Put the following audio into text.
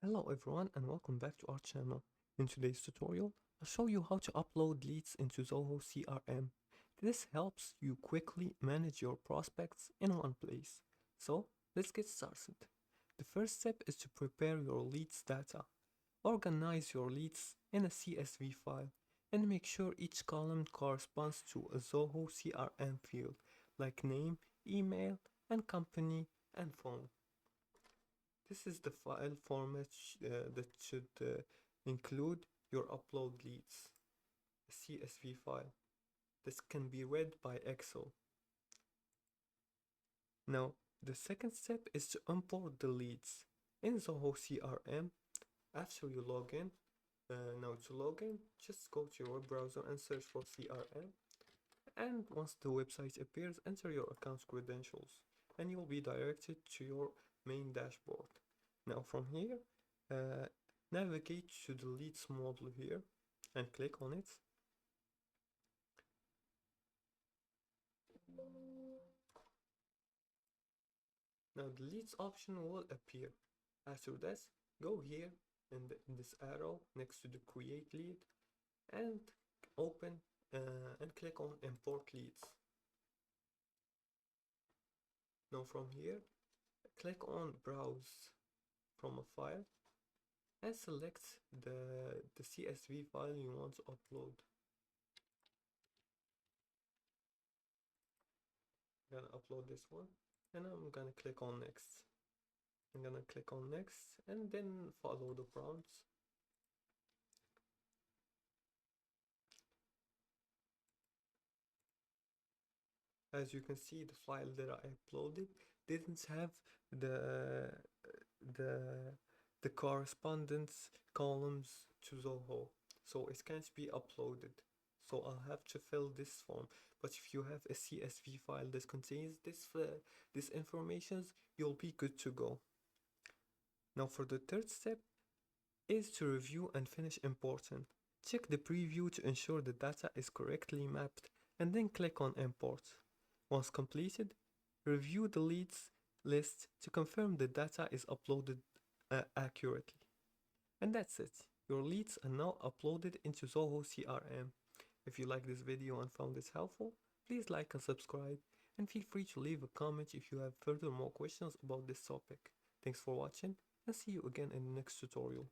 Hello everyone and welcome back to our channel. In today's tutorial, I'll show you how to upload leads into Zoho CRM. This helps you quickly manage your prospects in one place. So let's get started. The first step is to prepare your leads data. Organize your leads in a CSV file and make sure each column corresponds to a Zoho CRM field like name, email, and company and phone. This is the file format that should include your upload leads, a CSV file. This can be read by Excel. Now, the second step is to import the leads. In Zoho CRM, after you log in, now to log in, just go to your web browser and search for CRM. And once the website appears, enter your account credentials and you'll be directed to your main dashboard. Now from here, navigate to the leads model here and click on it. Now the leads option will appear. After this, go here in this arrow next to the create lead and open and click on import leads. Now from here, click on browse from a file and select the CSV file you want to upload. I'm gonna upload this one and I'm gonna click on next. I'm gonna click on next and then follow the prompts. As you can see, the file that I uploaded didn't have the the the correspondence columns to Zoho, so it can't be uploaded. So I'll have to fill this form. But if you have a CSV file that contains this information, you'll be good to go. Now for the third step is to review and finish importing. Check the preview to ensure the data is correctly mapped and then click on import. Once completed, review the leads list to confirm the data is uploaded accurately. And that's it. Your leads are now uploaded into Zoho CRM. If you like this video and found this helpful, please like and subscribe, and feel free to leave a comment if you have further more questions about this topic. Thanks for watching and see you again in the next tutorial.